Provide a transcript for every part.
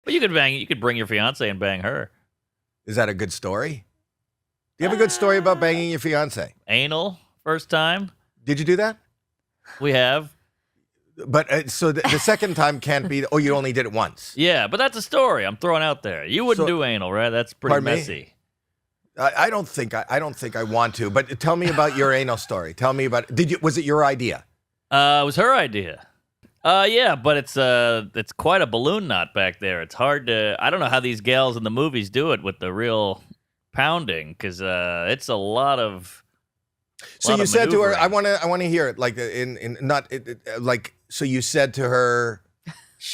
But you could bring your fiance and bang her. Is that a good story? Do you have a good story about banging your fiance? Anal, first time. Did you do that? We have. But so the second time can't be. Oh, you only did it once. Yeah, but that's a story I'm throwing out there. You wouldn't do anal, right? That's pretty messy. I don't think I want to. But tell me about your anal story. Tell me about. Was it your idea? It was her idea. Yeah, but it's quite a balloon knot back there. It's hard to. I don't know how these gals in the movies do it with the real pounding, because it's a lot of. So you said to her, "I want to hear it." Like like. So you said to her,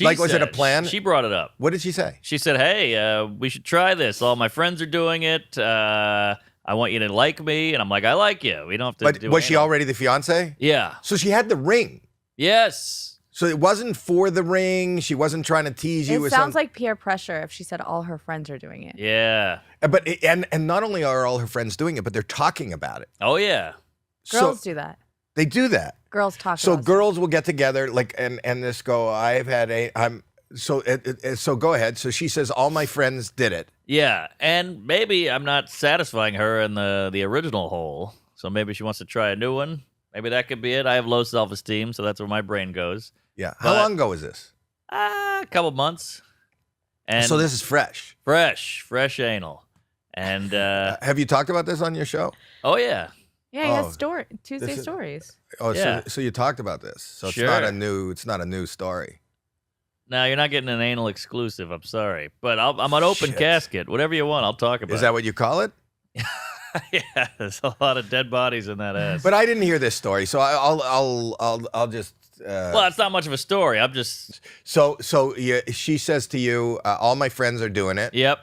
was it a plan? She brought it up. What did she say? She said, "Hey, we should try this. All my friends are doing it. I want you to like me." And I'm like, "I like you. We don't have to." But was she already the fiance? Yeah. So she had the ring. Yes. So it wasn't for the ring. She wasn't trying to tease you. It sounds like peer pressure if she said all her friends are doing it. Yeah. But and not only are all her friends doing it, but they're talking about it. Oh yeah. Girls do that. They do that. Girls talk. So about girls will get together and just go. So go ahead. So she says all my friends did it. Yeah, and maybe I'm not satisfying her in the original hole. So maybe she wants to try a new one. Maybe that could be it. I have low self-esteem, so that's where my brain goes. Yeah. How long ago was this? A couple months. And so this is fresh. Fresh anal. And have you talked about this on your show? Oh yeah. Yeah, he has Tuesday stories. Oh, yeah. So you talked about this. So Sure. It's not a new story. No, you're not getting an anal exclusive. I'm sorry, but I'm an open casket. Whatever you want, I'll talk about. Is that what you call it? Yeah, there's a lot of dead bodies in that ass. But I didn't hear this story, so I'll just. Well, it's not much of a story. I'm just. So she says to you, all my friends are doing it. Yep.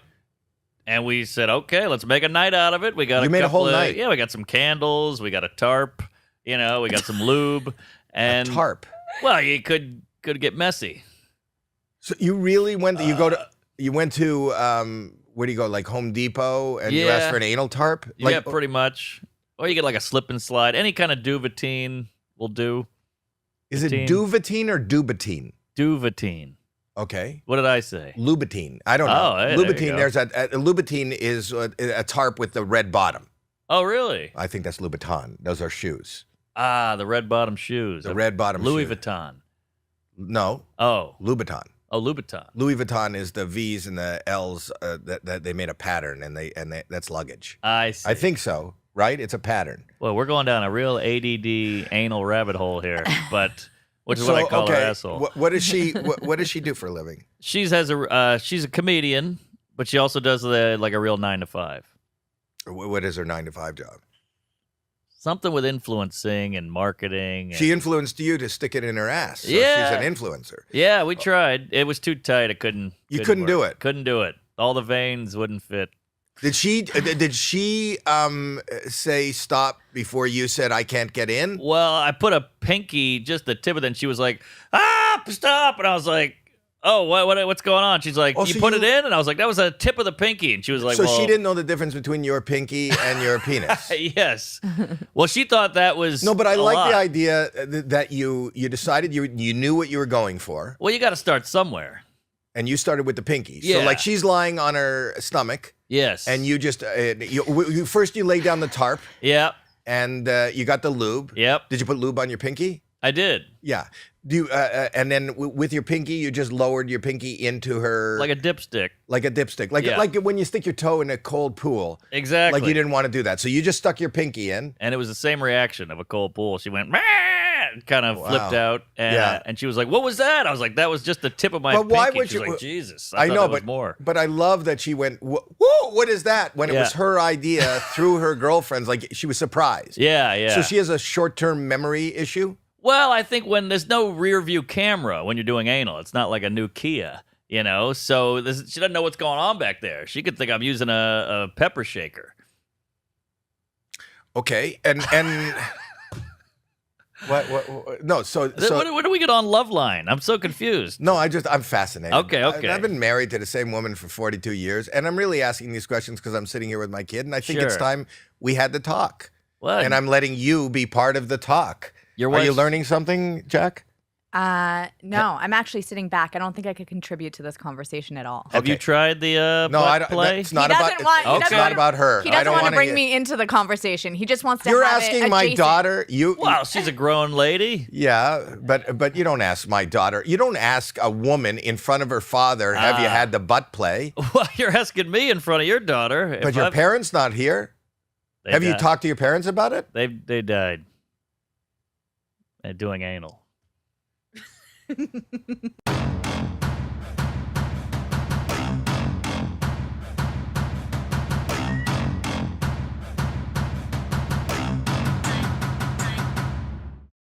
And we said, okay, let's make a night out of it. We got made a whole night. Yeah, we got some candles. We got a tarp. We got some lube. And a tarp. Well, you could get messy. So you really went? You went to where do you go? Like Home Depot, and you asked for an anal tarp? Yeah, pretty much. Or you get like a slip and slide. Any kind of duvetine will do. Is it duvetine or dubatine? Duvetine. Okay. What did I say? Lubatine. I don't know. Oh, hey, Lubatine. There's a Lubatine is a tarp with the red bottom. Oh, really? I think that's Louboutin. Those are shoes. Ah, the red bottom shoes. The red bottom Louis shoe. Vuitton. No. Oh. Louboutin. Oh, Louboutin. Louis Vuitton is the V's and the L's that they made a pattern, and that's luggage. I see. I think so. Right? It's a pattern. Well, we're going down a real ADD anal rabbit hole here, but which is what I call her asshole. What does she? What does she do for a living? She's a comedian, but she also does like a real 9 to 5. What is her 9 to 5 job? Something with influencing and marketing. She influenced you to stick it in her ass. So yeah, she's an influencer. Yeah, we tried. It was too tight. It couldn't. You couldn't do it. Couldn't do it. All the veins wouldn't fit. Did she say stop before you said I can't get in? Well, I put a pinky, just the tip of it, and she was like, stop. And I was like, oh, what's going on? She's like, you put it in? And I was like, that was a tip of the pinky. And she was like, so she didn't know the difference between your pinky and your penis. Yes. Well, she thought that was no, but I like the idea that you decided you knew what you were going for. Well, you got to start somewhere. And you started with the pinky. Yeah. So like she's lying on her stomach. Yes. And you just first you lay down the tarp. Yep. And you got the lube. Yep. Did you put lube on your pinky? I did. Yeah. Do you, and then with your pinky, you just lowered your pinky into her like a dipstick. Like a dipstick, like when you stick your toe in a cold pool. Exactly. Like you didn't want to do that, so you just stuck your pinky in. And it was the same reaction of a cold pool. She went, kind of flipped out, and she was like, "What was that?" I was like, "That was just the tip of my pinky." Why would she was like, Jesus, I know, but more. But I love that she went, "Whoa, what is that?" When it was her idea through her girlfriends, like she was surprised. Yeah. So she has a short-term memory issue. Well, I think when there's no rear view camera when you're doing anal, it's not like a new Kia, so she doesn't know what's going on back there. She could think I'm using a pepper shaker. Okay, and what? No, so when do we get on Loveline? I'm so confused. No, I'm fascinated. Okay. I've been married to the same woman for 42 years, and I'm really asking these questions because I'm sitting here with my kid, and I think it's time we had the talk. What? And I'm letting you be part of the talk. Are you learning something, Jack? No, I'm actually sitting back. I don't think I could contribute to this conversation at all. Have you tried the no, I don't, play? It's not about. It's not about her. He doesn't want to bring me into the conversation. He just wants to. You're have asking it my adjacent. daughter. Well, she's a grown lady. Yeah, but you don't ask my daughter. You don't ask a woman in front of her father. Have you had the butt play? Well, you're asking me in front of your daughter. But your parents not here. Have you talked to your parents about it? They died. They're doing anal.